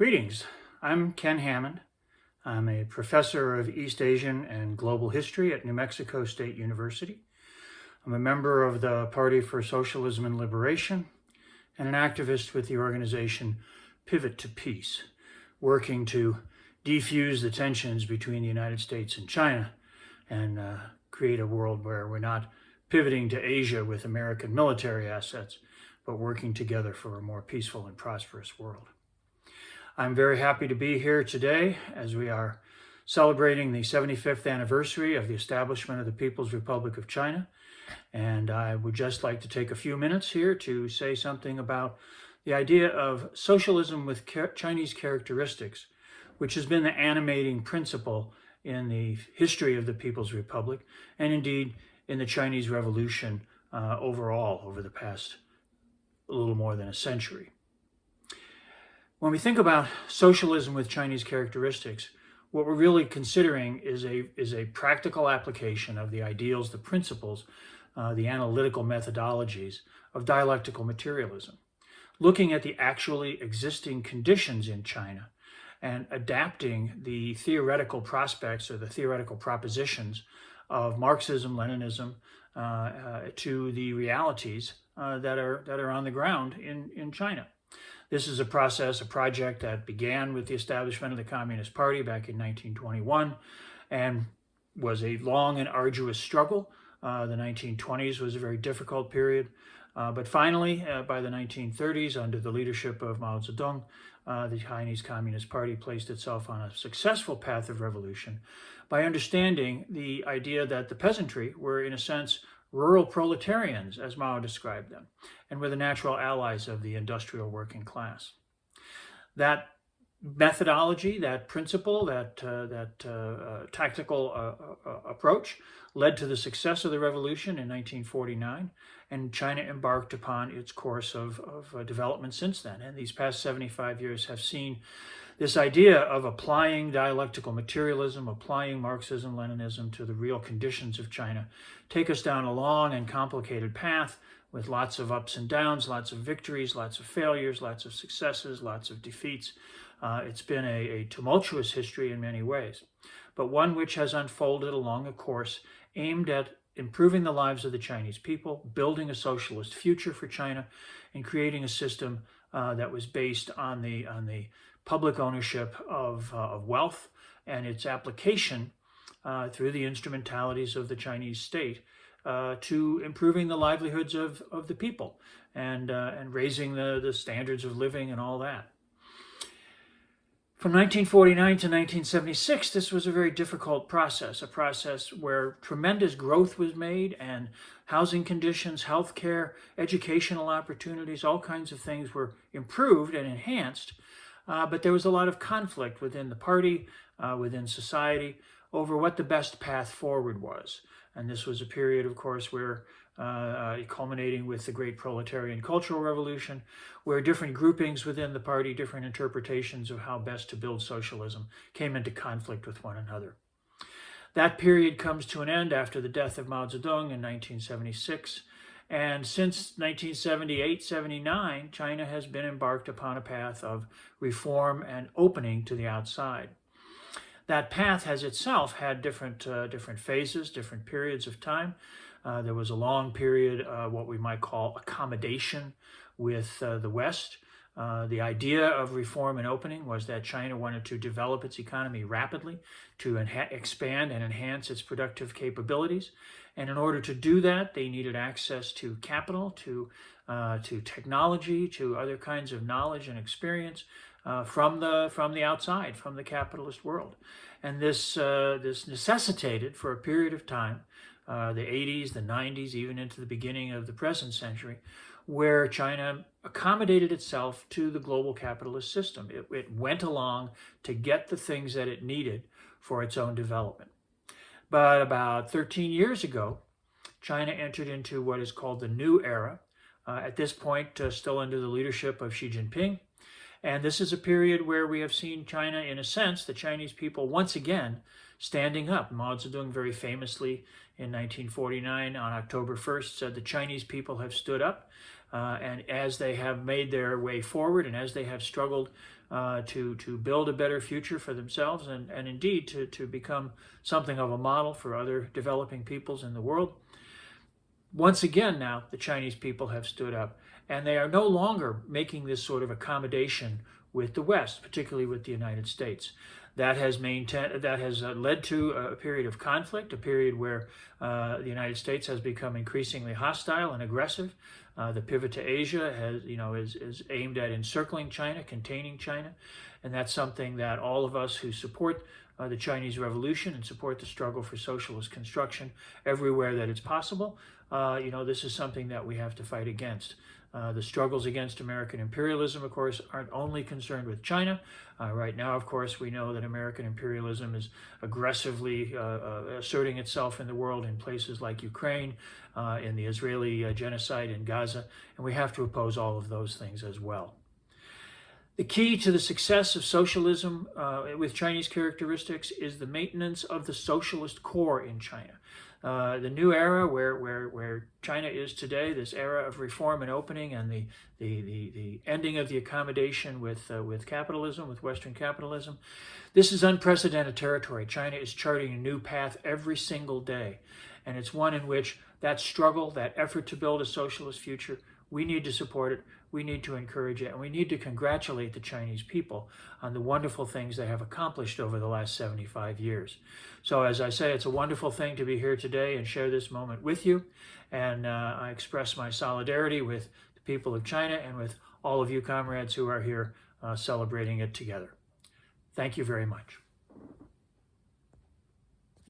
Greetings. I'm Ken Hammond. I'm a professor of East Asian and Global History at New Mexico State University. I'm a member of the Party for Socialism and Liberation and an activist with the organization Pivot to Peace, working to defuse the tensions between the United States and China and create a world where we're not pivoting to Asia with American military assets, but working together for a more peaceful and prosperous world. I'm very happy to be here today as we are celebrating the 75th anniversary of the establishment of the People's Republic of China. And I would just like to take a few minutes here to say something about the idea of socialism with Chinese characteristics, which has been the animating principle in the history of the People's Republic and indeed in the Chinese Revolution overall over the past a little more than a century. When we think about socialism with Chinese characteristics, what we're really considering is a practical application of the ideals, the principles, the analytical methodologies of dialectical materialism, looking at the actually existing conditions in China and adapting the theoretical prospects or the theoretical propositions of Marxism, Leninism to the realities that are on the ground in China. This is a project that began with the establishment of the Communist Party back in 1921 and was a long and arduous struggle. The 1920s was a very difficult period, but finally, by the 1930s, under the leadership of Mao Zedong, the Chinese Communist Party placed itself on a successful path of revolution by understanding the idea that the peasantry were, in a sense, rural proletarians, as Mao described them, and were the natural allies of the industrial working class. That methodology, that principle, that tactical approach led to the success of the revolution in 1949, and China embarked upon its course of development since then. And these past 75 years have seen this idea of applying dialectical materialism, applying Marxism, Leninism to the real conditions of China, take us down a long and complicated path with lots of ups and downs, lots of victories, lots of failures, lots of successes, lots of defeats. It's been a tumultuous history in many ways, but one which has unfolded along a course aimed at improving the lives of the Chinese people, building a socialist future for China, and creating a system that was based on the public ownership of wealth and its application through the instrumentalities of the Chinese state to improving the livelihoods of the people and raising the standards of living and all that. From 1949 to 1976, this was a very difficult process, a process where tremendous growth was made and housing conditions, healthcare, educational opportunities, all kinds of things were improved and enhanced. But there was a lot of conflict within the party, within society, over what the best path forward was. And this was a period, of course, where culminating with the great proletarian cultural revolution, where different groupings within the party, different interpretations of how best to build socialism came into conflict with one another. That period comes to an end after the death of Mao Zedong in 1976. And since 1978-79, China has been embarked upon a path of reform and opening to the outside. That path has itself had different phases, different periods of time. There was a long period, what we might call accommodation with the West. The idea of reform and opening was that China wanted to develop its economy rapidly, to expand and enhance its productive capabilities. And in order to do that, they needed access to capital, to technology, to other kinds of knowledge and experience from the outside, from the capitalist world. And this necessitated, for a period of time, the 80s, the 90s, even into the beginning of the present century, where China accommodated itself to the global capitalist system. It went along to get the things that it needed for its own development. But about 13 years ago, China entered into what is called the New Era, at this point still under the leadership of Xi Jinping. And this is a period where we have seen China, in a sense, the Chinese people once again standing up. Mao Zedong very famously in 1949 on October 1st said the Chinese people have stood up And as they have made their way forward and as they have struggled to build a better future for themselves and indeed to become something of a model for other developing peoples in the world, once again now the Chinese people have stood up, and they are no longer making this sort of accommodation with the West, particularly with the United States. That has led to a period of conflict, a period where the United States has become increasingly hostile and aggressive. The pivot to Asia is aimed at encircling China, containing China, and that's something that all of us who support the Chinese Revolution and support the struggle for socialist construction everywhere that it's possible, this is something that we have to fight against. The struggles against American imperialism, of course, aren't only concerned with China. Right now, of course, we know that American imperialism is aggressively asserting itself in the world in places like Ukraine, in the Israeli genocide in Gaza, and we have to oppose all of those things as well. The key to the success of socialism with Chinese characteristics is the maintenance of the socialist core in China. The new era where China is today, this era of reform and opening and the ending of the accommodation with capitalism, with Western capitalism, this is unprecedented territory. China is charting a new path every single day, and it's one in which that struggle, that effort to build a socialist future, we need to support it, we need to encourage it, and we need to congratulate the Chinese people on the wonderful things they have accomplished over the last 75 years. So as I say, it's a wonderful thing to be here today and share this moment with you, and I express my solidarity with the people of China and with all of you comrades who are here celebrating it together. Thank you very much.